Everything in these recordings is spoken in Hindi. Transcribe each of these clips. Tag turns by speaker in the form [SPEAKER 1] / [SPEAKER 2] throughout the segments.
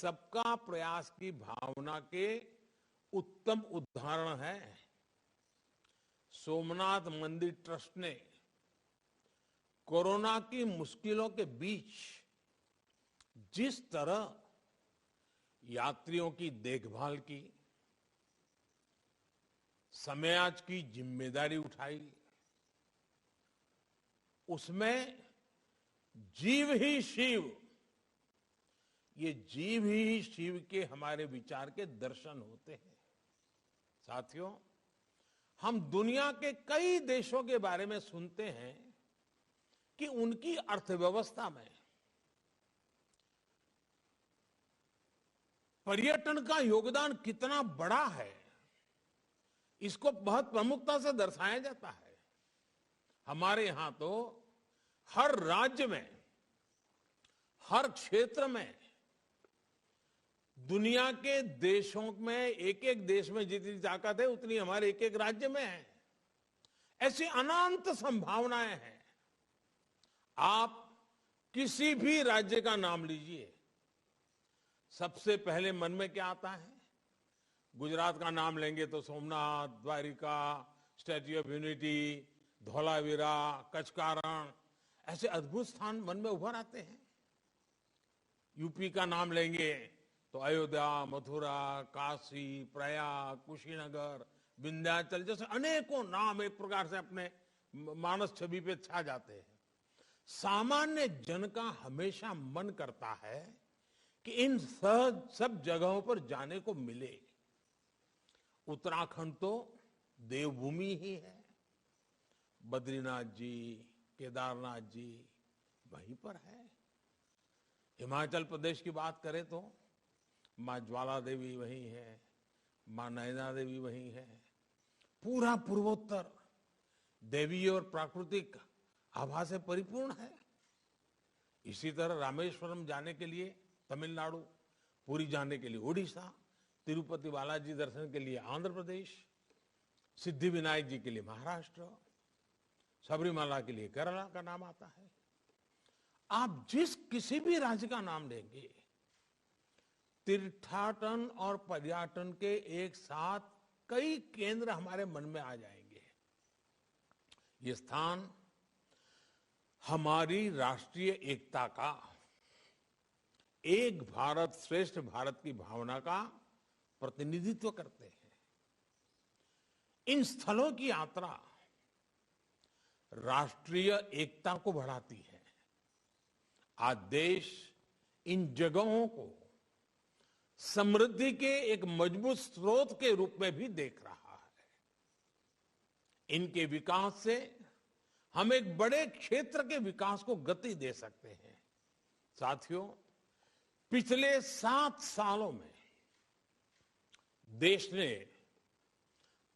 [SPEAKER 1] सबका प्रयास की भावना के उत्तम उदाहरण है। सोमनाथ मंदिर ट्रस्ट ने कोरोना की मुश्किलों के बीच जिस तरह यात्रियों की देखभाल की, समाज की जिम्मेदारी उठाई, उसमें जीव ही शिव, ये जीव ही शिव के हमारे विचार के दर्शन होते हैं। साथियों, हम दुनिया के कई देशों के बारे में सुनते हैं कि उनकी अर्थव्यवस्था में पर्यटन का योगदान कितना बड़ा है, इसको बहुत प्रमुखता से दर्शाया जाता है। हमारे यहां तो हर राज्य में, हर क्षेत्र में, दुनिया के देशों में, एक एक देश में जितनी ताकत है उतनी हमारे एक एक राज्य में है। ऐसी अनंत संभावनाएं हैं। आप किसी भी राज्य का नाम लीजिए, सबसे पहले मन में क्या आता है? गुजरात का नाम लेंगे तो Somnath, Dwarka, statue of unity, Dholavira, Kutch का रण, ऐसे अद्भुत स्थान मन में उभर आते हैं। यूपी का नाम लेंगे तो अयोध्या, मथुरा, काशी, प्रयाग, कुशीनगर, विंध्याचल जैसे अनेकों नाम एक प्रकार से अपने मानस छवि पे छा जाते हैं। सामान्य जन का हमेशा मन करता है कि इन सब जगहों पर जाने को मिले। उत्तराखंड तो देवभूमि ही है। बद्रीनाथ जी, केदारनाथ जी वहीं पर है। हिमाचल प्रदेश की बात करें तो मां ज्वाला देवी वहीं है, मां नैना देवी वहीं है। पूरा पूर्वोत्तर देवी और प्राकृतिक आभा से परिपूर्ण है। इसी तरह रामेश्वरम जाने के लिए तमिलनाडु, पुरी जाने के लिए उड़ीसा, तिरुपति बालाजी दर्शन के लिए आंध्र प्रदेश, सिद्धि विनायक जी के लिए महाराष्ट्र, सबरीमाला के लिए केरला का नाम आता है। आप जिस किसी भी राज्य का नाम लेंगे, तीर्थाटन और पर्यटन के एक साथ कई केंद्र हमारे मन में आ जाएंगे। ये स्थान हमारी राष्ट्रीय एकता का, एक भारत श्रेष्ठ भारत की भावना का प्रतिनिधित्व करते हैं। इन स्थलों की यात्रा राष्ट्रीय एकता को बढ़ाती है। आज देश इन जगहों को समृद्धि के एक मजबूत स्रोत के रूप में भी देख रहा है। इनके विकास से हम एक बड़े क्षेत्र के विकास को गति दे सकते हैं। साथियों, पिछले 7 सालों में देश ने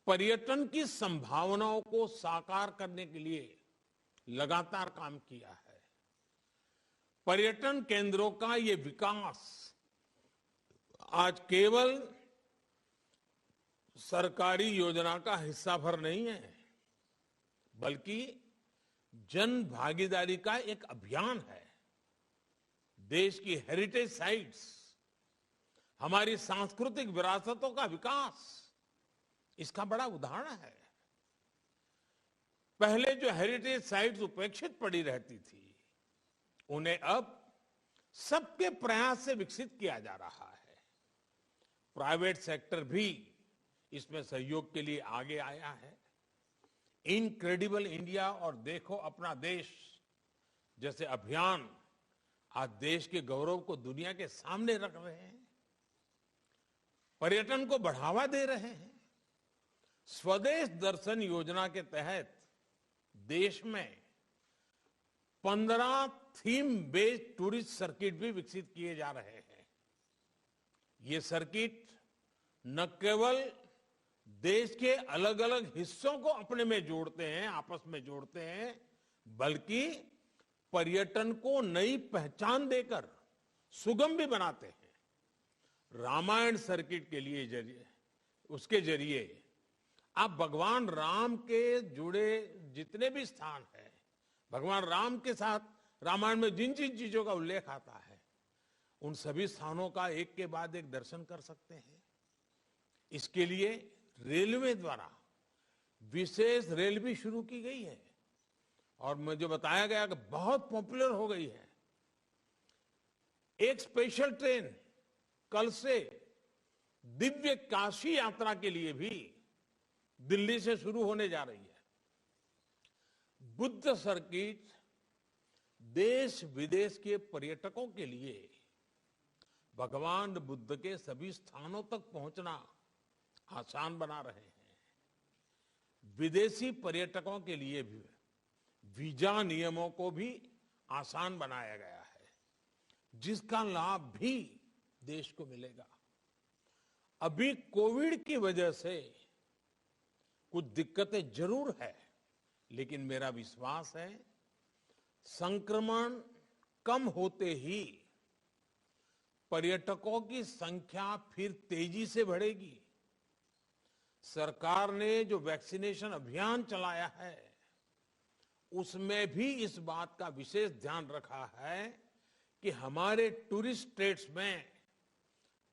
[SPEAKER 1] पर्यटन की संभावनाओं को साकार करने के लिए लगातार काम किया है। पर्यटन केंद्रों का ये विकास आज केवल सरकारी योजना का हिस्सा भर नहीं है, बल्कि जन भागीदारी का एक अभियान है। देश की हेरिटेज साइट्स, हमारी सांस्कृतिक विरासतों का विकास इसका बड़ा उदाहरण है। पहले जो हेरिटेज साइट्स उपेक्षित पड़ी रहती थी, उन्हें अब सबके प्रयास से विकसित किया जा रहा है। प्राइवेट सेक्टर भी इसमें सहयोग के लिए आगे आया है। इनक्रेडिबल इंडिया और देखो अपना देश जैसे अभियान आज देश के गौरव को दुनिया के सामने रख रहे हैं, पर्यटन को बढ़ावा दे रहे हैं। स्वदेश दर्शन योजना के तहत देश में 15 थीम बेस्ड टूरिस्ट सर्किट भी विकसित किए जा रहे हैं। ये सर्किट न केवल देश के अलग अलग हिस्सों को अपने में जोड़ते हैं, आपस में जोड़ते हैं, बल्कि पर्यटन को नई पहचान देकर सुगम भी बनाते हैं। रामायण सर्किट के लिए उसके जरिए आप भगवान राम के जुड़े जितने भी स्थान हैं, भगवान राम के साथ रामायण में जिन जिन चीजों का उल्लेख आता है, उन सभी स्थानों का एक के बाद एक दर्शन कर सकते हैं। इसके लिए रेलवे द्वारा विशेष रेल भी शुरू की गई है और मुझे बताया गया कि बहुत पॉपुलर हो गई है। एक स्पेशल ट्रेन कल से दिव्य काशी यात्रा के लिए भी दिल्ली से शुरू होने जा रही है। बुद्ध सर्किट देश विदेश के पर्यटकों के लिए भगवान बुद्ध के सभी स्थानों तक पहुंचना आसान बना रहे हैं। विदेशी पर्यटकों के लिए भी वीजा नियमों को भी आसान बनाया गया है, जिसका लाभ भी देश को मिलेगा। अभी कोविड की वजह से कुछ दिक्कतें जरूर है, लेकिन मेरा विश्वास है संक्रमण कम होते ही पर्यटकों की संख्या फिर तेजी से बढ़ेगी। सरकार ने जो वैक्सीनेशन अभियान चलाया है उसमें भी इस बात का विशेष ध्यान रखा है कि हमारे टूरिस्ट स्टेट्स में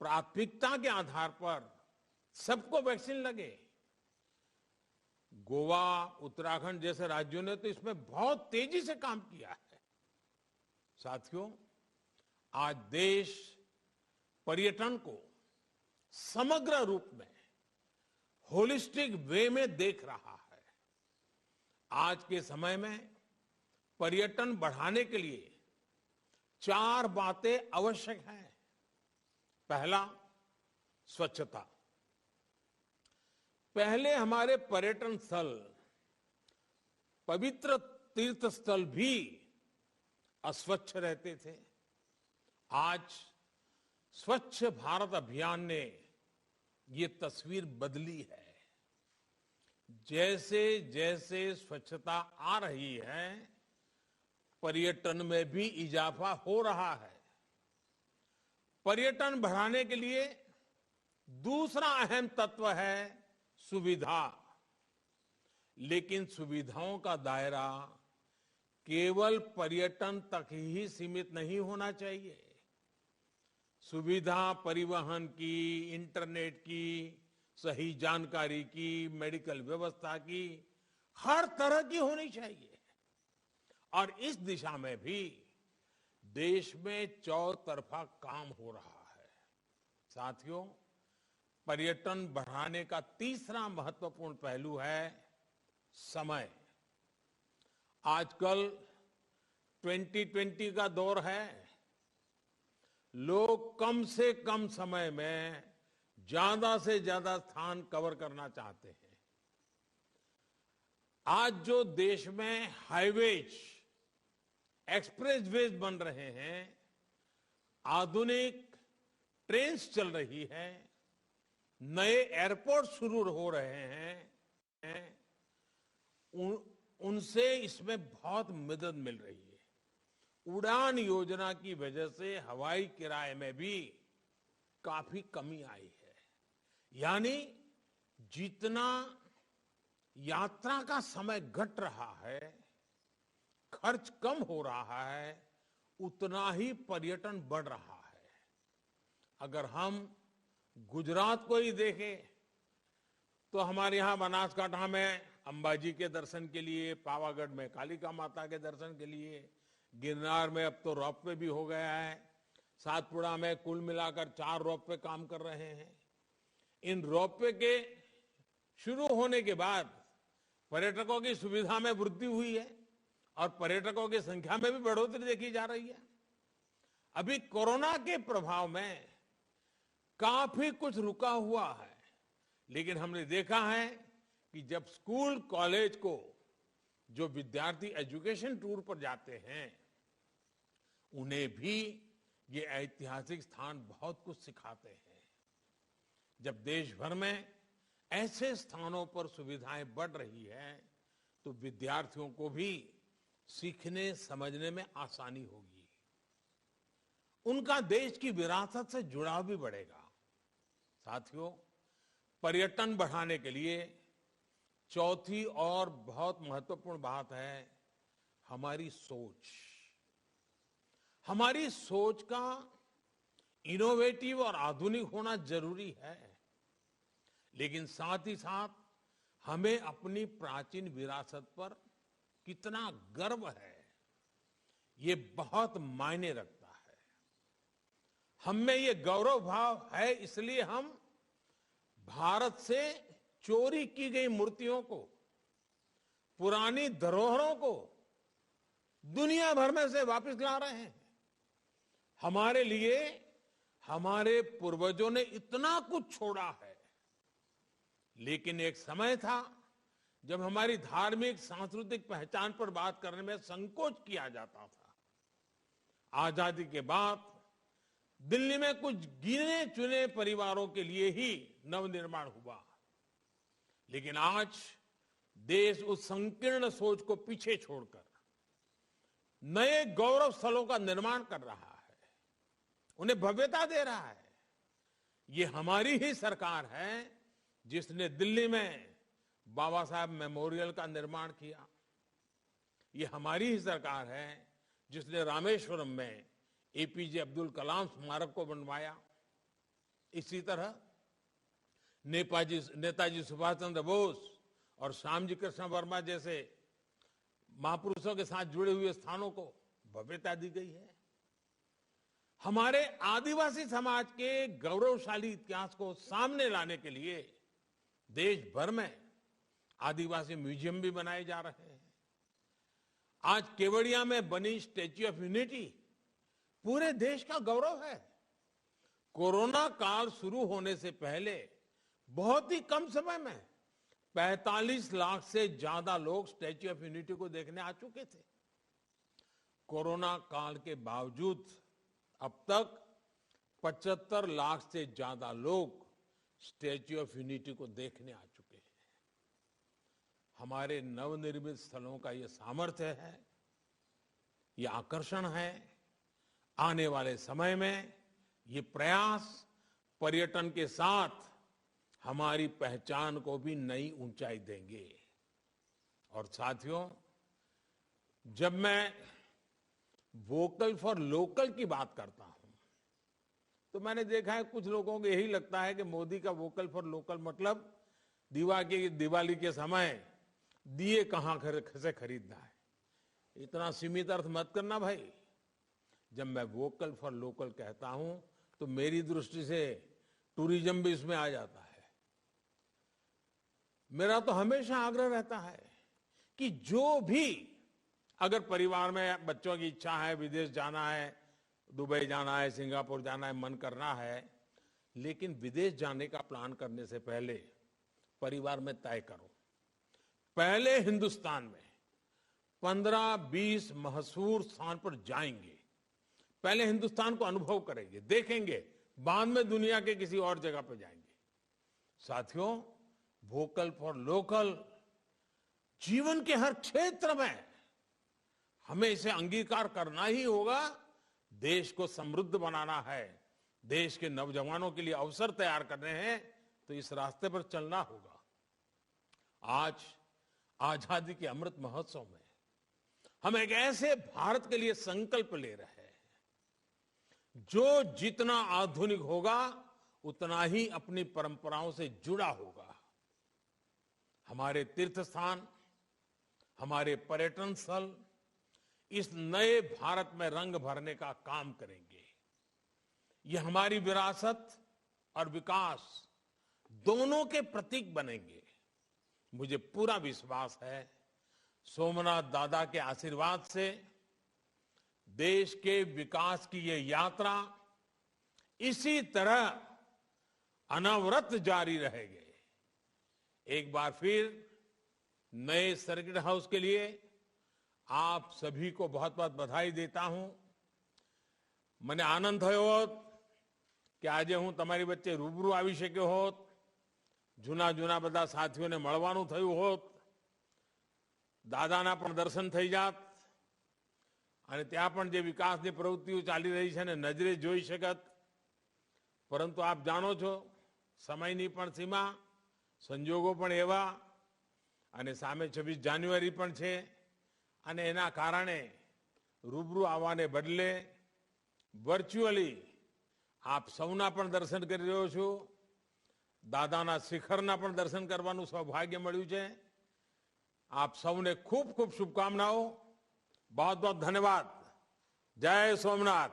[SPEAKER 1] प्राथमिकता के आधार पर सबको वैक्सीन लगे। गोवा, उत्तराखंड जैसे राज्यों ने तो इसमें बहुत तेजी से काम किया है। साथियों, आज देश पर्यटन को समग्र रूप में होलिस्टिक वे में देख रहा है। आज के समय में पर्यटन बढ़ाने के लिए 4 बातें आवश्यक हैं। पहला, स्वच्छता। पहले हमारे पर्यटन स्थल, पवित्र तीर्थ स्थल भी अस्वच्छ रहते थे। आज स्वच्छ भारत अभियान ने ये तस्वीर बदली है। जैसे जैसे स्वच्छता आ रही है, पर्यटन में भी इजाफा हो रहा है। पर्यटन बढ़ाने के लिए दूसरा अहम तत्व है सुविधा। लेकिन सुविधाओं का दायरा केवल पर्यटन तक ही सीमित नहीं होना चाहिए। सुविधा परिवहन की, इंटरनेट की, सही जानकारी की, मेडिकल व्यवस्था की, हर तरह की होनी चाहिए। और इस दिशा में भी देश में चौतरफा काम हो रहा है। साथियों, पर्यटन बढ़ाने का तीसरा महत्वपूर्ण पहलू है समय। आजकल 2020 का दौर है। लोग कम से कम समय में ज्यादा से ज्यादा स्थान कवर करना चाहते हैं। आज जो देश में हाईवेज, एक्सप्रेसवेज बन रहे हैं, आधुनिक ट्रेन्स चल रही है, नए एयरपोर्ट शुरू हो रहे हैं, उनसे इसमें बहुत मदद मिल रही है। उड़ान योजना की वजह से हवाई किराए में भी काफी कमी आई है। यानी जितना यात्रा का समय घट रहा है, खर्च कम हो रहा है, उतना ही पर्यटन बढ़ रहा है। अगर हम गुजरात को ही देखें तो हमारे यहां बनासकांठा में अंबाजी के दर्शन के लिए, पावागढ़ में कालिका माता के दर्शन के लिए, गिरनार में अब तो रोपवे भी हो गया है, सातपुड़ा में कुल मिलाकर 4 रोपवे काम कर रहे हैं। इन रोपवे के शुरू होने के बाद पर्यटकों की सुविधा में वृद्धि हुई है और पर्यटकों की संख्या में भी बढ़ोतरी देखी जा रही है। अभी कोरोना के प्रभाव में काफी कुछ रुका हुआ है, लेकिन हमने देखा है कि जब स्कूल कॉलेज को जो विद्यार्थी एजुकेशन टूर पर जाते हैं, उन्हें भी ये ऐतिहासिक स्थान बहुत कुछ सिखाते हैं। जब देश भर में ऐसे स्थानों पर सुविधाएं बढ़ रही है तो विद्यार्थियों को भी सीखने समझने में आसानी होगी। उनका देश की विरासत से जुड़ाव भी बढ़ेगा। साथियों, पर्यटन बढ़ाने के लिए चौथी और बहुत महत्वपूर्ण बात है हमारी सोच। हमारी सोच का इनोवेटिव और आधुनिक होना जरूरी है, लेकिन साथ ही साथ हमें अपनी प्राचीन विरासत पर कितना गर्व है, ये बहुत मायने रखता है। हम में ये गौरव भाव है, इसलिए हम भारत से चोरी की गई मूर्तियों को, पुरानी धरोहरों को दुनिया भर में से वापस ला रहे हैं। हमारे लिए हमारे पूर्वजों ने इतना कुछ छोड़ा है, लेकिन एक समय था जब हमारी धार्मिक सांस्कृतिक पहचान पर बात करने में संकोच किया जाता था। आजादी के बाद दिल्ली में कुछ गिने चुने परिवारों के लिए ही नवनिर्माण हुआ, लेकिन आज देश उस संकीर्ण सोच को पीछे छोड़कर नए गौरव स्थलों का निर्माण कर रहा है, उन्हें भव्यता दे रहा है। ये हमारी ही सरकार है जिसने दिल्ली में बाबा साहब मेमोरियल का निर्माण किया। ये हमारी ही सरकार है जिसने रामेश्वरम में एपीजे अब्दुल कलाम स्मारक को बनवाया। इसी तरह नेताजी सुभाष चंद्र बोस और श्यामजी कृष्ण वर्मा जैसे महापुरुषों के साथ जुड़े हुए स्थानों को भव्यता दी गई है। हमारे आदिवासी समाज के गौरवशाली इतिहास को सामने लाने के लिए देश भर में आदिवासी म्यूजियम भी बनाए जा रहे हैं। आज केवड़िया में बनी स्टैच्यू ऑफ यूनिटी पूरे देश का गौरव है। कोरोना काल शुरू होने से पहले बहुत ही कम समय में 45 लाख से ज्यादा लोग स्टैच्यू ऑफ यूनिटी को देखने आ चुके थे। कोरोना काल के बावजूद अब तक 75 लाख से ज्यादा लोग स्टैच्यू ऑफ यूनिटी को देखने आ चुके हैं। हमारे नवनिर्मित स्थलों का ये सामर्थ्य है, ये आकर्षण है। आने वाले समय में ये प्रयास पर्यटन के साथ हमारी पहचान को भी नई ऊंचाई देंगे। और साथियों, जब मैं वोकल फॉर लोकल की बात करता हूं तो मैंने देखा है कुछ लोगों को यही लगता है कि मोदी का वोकल फॉर लोकल मतलब दिवाली के समय दिए कहां से खरीदना है। इतना सीमित अर्थ मत करना भाई। जब मैं वोकल फॉर लोकल कहता हूं तो मेरी दृष्टि से टूरिज्म भी इसमें आ जाता है। मेरा तो हमेशा आग्रह रहता है कि जो भी अगर परिवार में बच्चों की इच्छा है, विदेश जाना है, दुबई जाना है, सिंगापुर जाना है, मन करना है, लेकिन विदेश जाने का प्लान करने से पहले परिवार में तय करो, पहले हिंदुस्तान में 15-20 मशहूर स्थान पर जाएंगे, पहले हिंदुस्तान को अनुभव करेंगे, देखेंगे, बाद में दुनिया के किसी और जगह पर जाएंगे। साथियों, वोकल फॉर लोकल जीवन के हर क्षेत्र में हमें इसे अंगीकार करना ही होगा। देश को समृद्ध बनाना है, देश के नौजवानों के लिए अवसर तैयार करने हैं, तो इस रास्ते पर चलना होगा। आज आजादी के अमृत महोत्सव में हम एक ऐसे भारत के लिए संकल्प ले रहे हैं जो जितना आधुनिक होगा उतना ही अपनी परंपराओं से जुड़ा होगा। हमारे तीर्थ स्थान, हमारे पर्यटन स्थल इस नए भारत में रंग भरने का काम करेंगे। ये हमारी विरासत और विकास दोनों के प्रतीक बनेंगे। मुझे पूरा विश्वास है सोमनाथ दादा के आशीर्वाद से देश के विकास की ये यात्रा इसी तरह अनवरत जारी रहेगी। एक बार फिर नए सर्किट हाउस के लिए आप सभी को बहुत बहुत बधाई देता हूं। મને આનંદ થયો હોત કે આજે હું તમારી વચ્ચે રૂબરૂ આવી શક્યો હોત, જૂના જૂના બધા સાથીઓને મળવાનું થયું હોત, દાદાના પણ દર્શન થઈ જાત અને ત્યાં પણ જે વિકાસની પ્રવૃત્તિઓ ચાલી રહી છે ને નજરે જોઈ શકત. પરંતુ આપ જાણો છો સમયની પણ સીમા, સંજોગો પણ એવા અને સામે 26 જાન્યુઆરી પણ છે અને એના કારણે રૂબરૂ આવવાને બદલે વર્ચ્યુઅલી આપ સૌના પણ દર્શન કરી રહ્યો છું, દાદાના શિખરના પણ દર્શન કરવાનું સૌભાગ્ય મળ્યું છે. આપ સૌને ખૂબ ખૂબ શુભકામનાઓ. बहुत बहुत धन्यवाद. जय सोमनाथ.